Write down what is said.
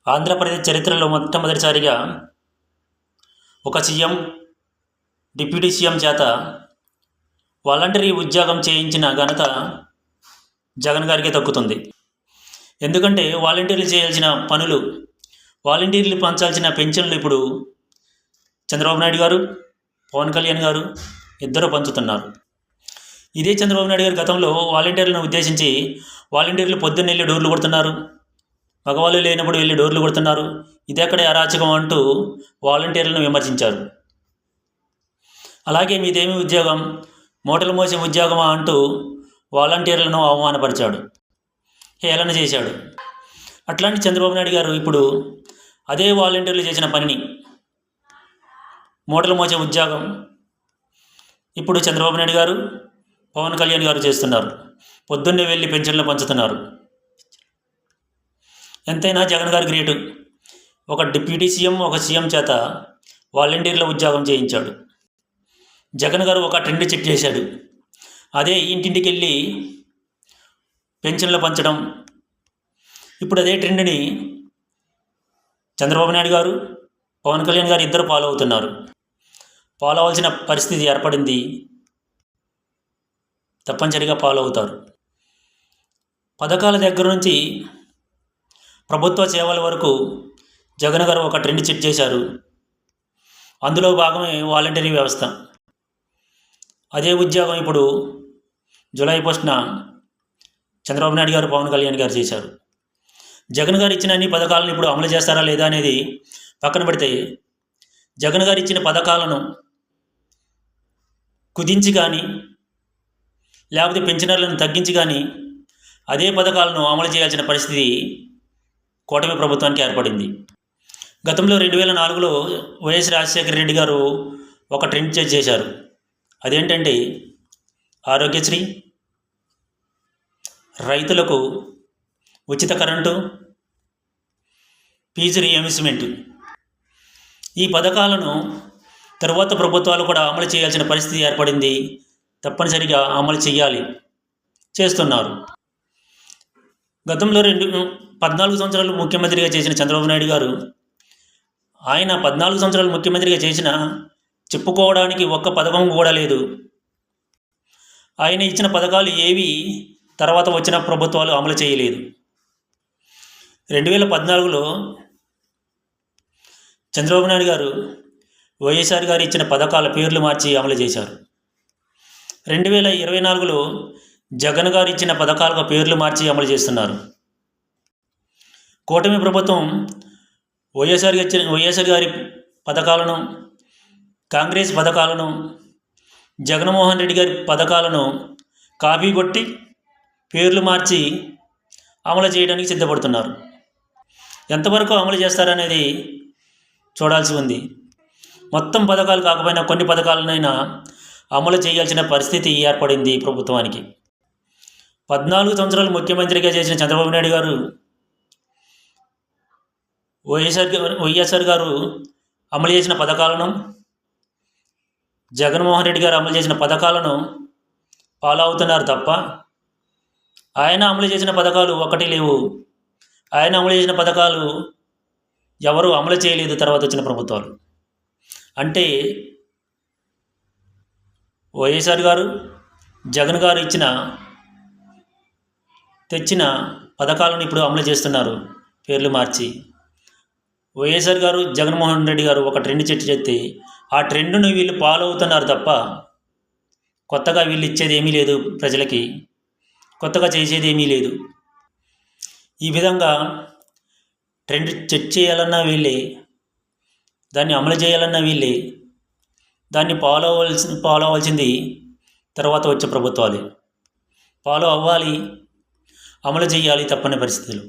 ఆంధ్రప్రదేశ్ చరిత్రలో మొట్టమొదటిసారిగా ఒక సీఎం, డిప్యూటీ సీఎం చేత వాలంటరీ ఉద్యోగం చేయించిన ఘనత జగన్ గారికి దక్కుతుంది. ఎందుకంటే వాలంటీర్లు చేయాల్సిన పనులు, వాలంటీర్లు పంచాల్సిన పెన్షన్లు ఇప్పుడు చంద్రబాబు నాయుడు గారు, పవన్ కళ్యాణ్ గారు ఇద్దరు పంచుతున్నారు. ఇదే చంద్రబాబు నాయుడు గారు గతంలో వాలంటీర్లను ఉద్దేశించి వాలంటీర్లు పొద్దున్న వెళ్ళి డోర్లు కొడుతున్నారు, మగవాళ్ళు లేనప్పుడు వెళ్ళి డోర్లు కొడుతున్నారు, ఇదెక్కడే అరాచకం అంటూ వాలంటీర్లను విమర్శించారు. అలాగే మీదేమి ఉద్యోగం, మూటలు మోసే ఉద్యోగమా అంటూ వాలంటీర్లను అవమానపరిచాడు, హేళన చేశాడు. అట్లాంటి చంద్రబాబు నాయుడు గారు ఇప్పుడు అదే వాలంటీర్లు చేసిన పనిని, మూటలు మోసే ఉద్యోగం ఇప్పుడు చంద్రబాబు నాయుడు గారు, పవన్ కళ్యాణ్ గారు చేస్తున్నారు. పొద్దున్నే వెళ్ళి పెన్షన్లు పంచుతున్నారు. ఎంతైనా జగన్ గారు గ్రేటు. ఒక డిప్యూటీ సీఎం, ఒక సీఎం చేత వాలంటీర్ల ఉద్యోగం చేయించాడు. జగన్ గారు ఒక ట్రెండ్ సెట్ చేశాడు. అదే ఇంటింటికి వెళ్ళి పెన్షన్లు పంచడం. ఇప్పుడు అదే ట్రెండ్ని చంద్రబాబు నాయుడు గారు, పవన్ కళ్యాణ్ గారు ఇద్దరు ఫాలో అవుతున్నారు. ఫాలో అవ్వాల్సిన పరిస్థితి ఏర్పడింది. తప్పనిసరిగా ఫాలో అవుతారు. పథకాల దగ్గర నుంచి ప్రభుత్వ సేవల వరకు జగన్ గారు ఒక ట్రెండ్ సెట్ చేశారు. అందులో భాగమే వాలంటరీ వ్యవస్థ. అదే ఉద్యోగం ఇప్పుడు జూలై 1న చంద్రబాబు నాయుడు గారు, పవన్ కళ్యాణ్ గారు చేశారు. జగన్ గారు ఇచ్చిన అన్ని పథకాలను ఇప్పుడు అమలు చేస్తారా లేదా అనేది పక్కన పెడితే, జగన్ గారు ఇచ్చిన పథకాలను కుదించి కానీ, లేకపోతే పెన్షనర్లను తగ్గించి కానీ అదే పథకాలను అమలు చేయాల్సిన పరిస్థితి కూటమి ప్రభుత్వానికి ఏర్పడింది. గతంలో 2004లో వైఎస్ రాజశేఖర రెడ్డి గారు ఒక ట్రెండ్ చేశారు. అదేంటంటే ఆరోగ్యశ్రీ, రైతులకు ఉచిత కరెంటు, ఫీజు రీఎంబర్స్మెంట్. ఈ పథకాలను తరువాత ప్రభుత్వాలు కూడా అమలు చేయాల్సిన పరిస్థితి ఏర్పడింది. తప్పనిసరిగా అమలు చేయాలి, చేస్తున్నారు. గతంలో 14 సంవత్సరాలు ముఖ్యమంత్రిగా చేసిన చంద్రబాబు నాయుడు గారు, ఆయన 14 సంవత్సరాలు ముఖ్యమంత్రిగా చేసిన చెప్పుకోవడానికి ఒక్క పథకం కూడా లేదు. ఆయన ఇచ్చిన పథకాలు ఏవి తర్వాత వచ్చిన ప్రభుత్వాలు అమలు చేయలేదు. 2014లో చంద్రబాబు నాయుడు గారు వైఎస్ఆర్ గారు ఇచ్చిన పథకాల పేర్లు మార్చి అమలు చేశారు. 2024లో జగన్ గారు ఇచ్చిన పథకాల పేర్లు మార్చి అమలు చేస్తున్నారు. కూటమి ప్రభుత్వం వైఎస్ఆర్ గారి పథకాలను, కాంగ్రెస్ పథకాలను, జగన్మోహన్ రెడ్డి గారి పథకాలను కాపీ కొట్టి పేర్లు మార్చి అమలు చేయడానికి సిద్ధపడుతున్నారు. ఎంతవరకు అమలు చేస్తారనేది చూడాల్సి ఉంది. మొత్తం పథకాలు కాకపోయినా కొన్ని పథకాలనైనా అమలు చేయాల్సిన పరిస్థితి ఏర్పడింది ప్రభుత్వానికి. 14 సంవత్సరాలు ముఖ్యమంత్రిగా చేసిన చంద్రబాబు నాయుడు గారు, వైఎస్ఆర్ గారు అమలు చేసిన పథకాలను, జగన్మోహన్ రెడ్డి గారు అమలు చేసిన పథకాలను ఫాలో అవుతున్నారు తప్ప, ఆయన అమలు చేసిన పథకాలు ఒకటి లేవు. ఆయన అమలు చేసిన పథకాలు ఎవరు అమలు చేయలేదు తర్వాత వచ్చిన ప్రభుత్వాలు. అంటే వైఎస్ఆర్ గారు, జగన్ గారు తెచ్చిన పథకాలను ఇప్పుడు అమలు చేస్తున్నారు పేర్లు మార్చి. వైఎస్ఆర్ గారు, జగన్మోహన్ రెడ్డి గారు ఒక ట్రెండ్ సెట్ చేస్తే ఆ ట్రెండ్ను వీళ్ళు ఫాలో అవుతున్నారు తప్ప కొత్తగా వీళ్ళు ఇచ్చేది ఏమీ లేదు, ప్రజలకి కొత్తగా చేసేది ఏమీ లేదు. ఈ విధంగా ట్రెండ్ సెట్ చేయాలన్నా వీళ్ళే, దాన్ని అమలు చేయాలన్నా వీళ్ళే, దాన్ని ఫాలో అవ్వాల్సింది తర్వాత వచ్చే ప్రభుత్వాలే. ఫాలో అవ్వాలి, అమలు చేయాలి తప్పని పరిస్థితులు.